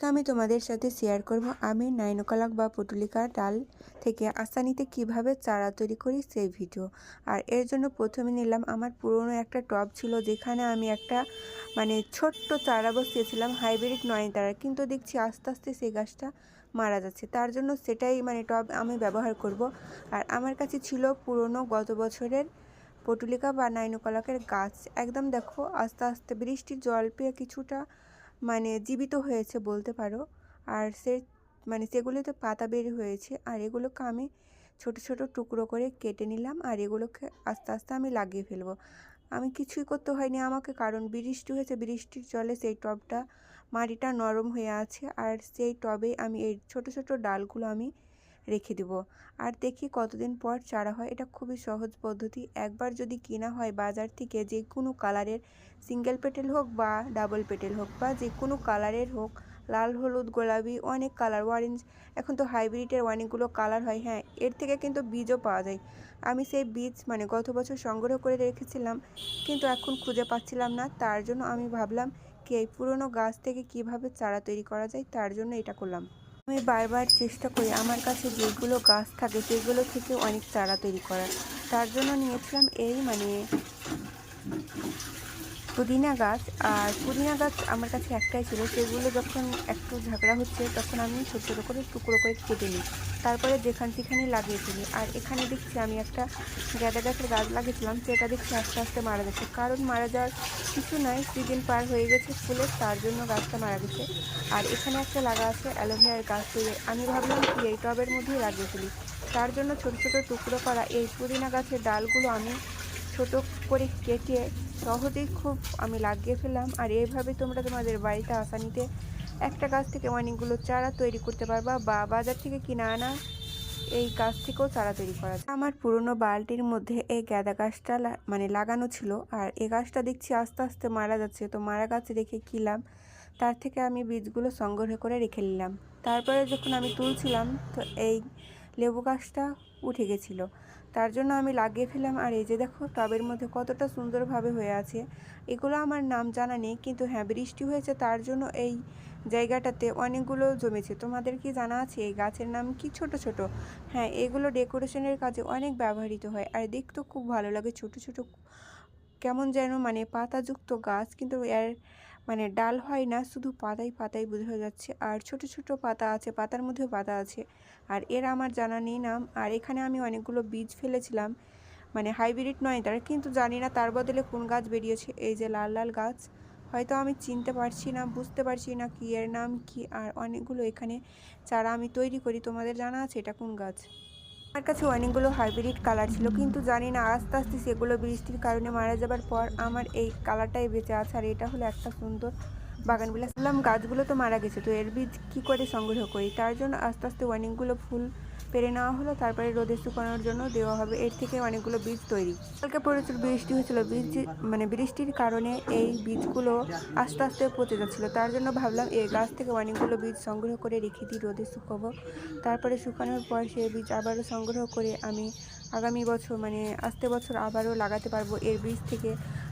তো আমি তোমাদের সাথে শেয়ার করব আমি নাইনকলাক বা পটুলিকার ডাল থেকে আসানিতে কিভাবে চারা তৈরি করি সেই ভিডিও। আর এর জন্য প্রথমে নিলাম আমার পুরনো একটা টব ছিল, যেখানে আমি একটা ছোট্ট চারা বসিয়েছিলাম হাইব্রিড নয়নতারা, কিন্তু দেখছি আস্তে আস্তে সেই গাছটা মারা যাচ্ছে। তার জন্য সেটাই টব আমি ব্যবহার করব। আর আমার কাছে ছিল পুরনো গত বছরের পটুলিকা বা নাইনকলাকের গাছ, একদম দেখো আস্তে আস্তে বৃষ্টির জল পেয়ে কিছুটা জীবিত হয়েছে বলতে পারো। আর সেগুলোতে পাতা বের হয়েছে। আর এগুলোকে আমি ছোট ছোট টুকরো করে কেটে নিলাম, আর এগুলোকে আস্তে আস্তে আমি লাগিয়ে ফেলবো। আমি কিছুই করতে হয়নি আমাকে, কারণ বৃষ্টি হয়েছে, বৃষ্টির জলে সেই টবটা মাটিটা নরম হয়ে আছে। আর সেই টবে আমি এই ছোট ছোট ডালগুলো আমি রেখে দেব, আর দেখি কতদিন পর চারা হয়। এটা খুবই সহজ পদ্ধতি। একবার যদি কেনা হয় বাজার থেকে, যে কোনো কালারের সিঙ্গেল পেটেল হোক বা ডাবল পেটেল হোক বা যে কোনো কালারের হোক, লাল, হলুদ, গোলাপি, অনেক কালার, অরেঞ্জ, এখন তো হাইব্রিডের অনেকগুলো কালার হয়। হ্যাঁ, এর থেকে কিন্তু বীজও পাওয়া যায়। আমি সেই বীজ গত বছর সংগ্রহ করে রেখেছিলাম, কিন্তু এখন খুঁজে পাচ্ছিলাম না। তার জন্য আমি ভাবলাম কি এই পুরনো গাছ থেকে কিভাবে চারা তৈরি করা যায়, তার জন্য এটা করলাম। আমি বারবার চেষ্টা করি আমার কাছে যেগুলো গাছ থাকে সেগুলো থেকে অনেক চারা তৈরি করার। তার জন্য নিয়েছিলাম এই পুদিনা গাছ। আর পুদিনা গাছ আমার কাছে একটাই ছিল, সেগুলো যখন একটু ঝাঁকড়া হচ্ছে তখন আমি ছোটো ছোটো করে টুকরো করে কেটে নিই, তারপরে যেখানে লাগিয়ে ফেলি। আর এখানে দেখছি আমি একটা গাঁদা গাছের গাছ লাগিয়েছিলাম, সেটা দেখছি আস্তে আস্তে মারা যাচ্ছে। কারণ মারা যাওয়ার কিছু নয়, সিজন পার হয়ে গেছে ফুলের, তার জন্য গাছটা মারা গেছে। আর এখানে একটা লাগা আছে অ্যালোভেরার গাছ, আমি ভাবলাম কি এই টবের মধ্যেই লাগিয়ে ফেলি। তার জন্য ছোট ছোট টুকরো করা এই পুদিনা গাছের ডালগুলো আমি ছোট করে কেটে সহজেই খুব আমি লাগিয়ে ফেললাম। আর এইভাবে তোমরা তোমাদের বাড়িতে আসানিতে একটা গাছ থেকে অনেকগুলো চারা তৈরি করতে পারবা, বা বাজার থেকে কিনে আনা এই গাছ থেকেও চারা তৈরি করা যায়। আমার পুরনো বালতির মধ্যে এই গাঁদা গাছটা লাগানো ছিল। আর এই গাছটা দেখছি আস্তে আস্তে মারা যাচ্ছে, তো মারা গাছ রেখে কিলাম, তার থেকে আমি বীজগুলো সংগ্রহ করে রেখে নিলাম। তারপরে যখন আমি তুলছিলাম, তো এই লেবু গাছটা উঠে গেছিলো, তার জন্য আমি লাগিয়ে ফেললাম। আর এই যে দেখো টবের মধ্যে কতটা সুন্দরভাবে হয়ে আছে। এগুলো আমার নাম জানা নেই, কিন্তু হ্যাঁ, বৃষ্টি হয়েছে তার জন্য এই জায়গাটাতে অনেকগুলো জমেছে। তোমাদের কি জানা আছে এই গাছের নাম কি? ছোট ছোট, হ্যাঁ, এগুলো ডেকোরেশনের কাজে অনেক ব্যবহৃত হয়। আর দেখতেও খুব ভালো লাগে, ছোট ছোট কেমন যেন পাতাযুক্ত গাছ, কিন্তু এর ডাল হয় না, শুধু পাতাই পাতাই বোঝা যাচ্ছে। আর ছোট ছোট পাতা আছে, পাতার মধ্যেও পাতা আছে। আর এর আমার জানা নেই নাম। আর এখানে আমি অনেকগুলো বীজ ফেলেছিলাম, হাইব্রিড নয় তার, কিন্তু জানি না তার বদলে কোন গাছ বেরিয়েছে। এই যে লাল লাল গাছ, হয়তো আমি চিনতে পারছি না, বুঝতে পারছি না কি এর নাম কি। আর অনেকগুলো এখানে চারা আমি তৈরি করি। তোমাদের জানা আছে এটা কোন গাছ? আমার কাছে অনেকগুলো হাইব্রিড কালার ছিল, কিন্তু জানি না আস্তে আস্তে সেগুলো বৃষ্টির কারণে মারা যাবার পর আমার এই কালারটাই বেঁচে আছে। আর এটা হলো একটা সুন্দর বাগানবিলাস। ভাবলাম গাছগুলো তো মারা গেছে, তো এর বীজ কী করে সংগ্রহ করি। তার জন্য আস্তে আস্তে অনেকগুলো ফুল পেরে নেওয়া হলো, তারপরে রোদে শুকানোর জন্য দেওয়া হবে। এর থেকে অনেকগুলো বীজ তৈরি। কালকে প্রচুর বৃষ্টি হয়েছিল, বৃষ্টির কারণে এই বীজগুলো আস্তে আস্তে পচে যাচ্ছিলো। তার জন্য ভাবলাম এই গাছ থেকে অনেকগুলো বীজ সংগ্রহ করে রেখে দিই, রোদে শুকাবো। তারপরে শুকানোর পর সেই বীজ আবারও সংগ্রহ করে আমি আগামী বছর আসতে বছর আবারও লাগাতে পারবো এর বীজ থেকে।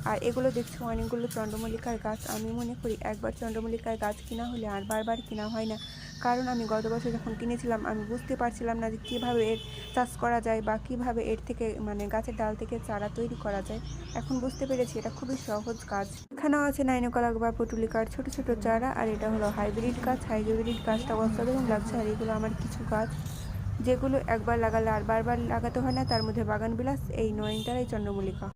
আর এগুলো দেখছো অনেকগুলো চন্দ্রমল্লিকার গাছ। আমি মনে করি একবার চন্দ্রমল্লিকার গাছ কিনা হলে আর বারবার কিনা হয় না, কারণ আমি গত বছর যখন কিনেছিলাম আমি বুঝতে পারছিলাম না যে কীভাবে এর চাষ করা যায়, বা কীভাবে এর থেকে গাছের ডাল থেকে চারা তৈরি করা যায়। এখন বুঝতে পেরেছি এটা খুবই সহজ কাজ। এখানেও আছে নাইনকলাক বা পটুলিকার ছোট ছোট চারা। আর এটা হলো হাইব্রিড গাছ। হাইব্রিড গাছটা অসাধারণ লাগছে। আর এগুলো আমার কিছু গাছ, যেগুলো একবার লাগালে আর বারবার লাগাতে হয় না। তার মধ্যে বাগানবিলাস, এই নয়নতারা, এই চন্দ্রমল্লিকা।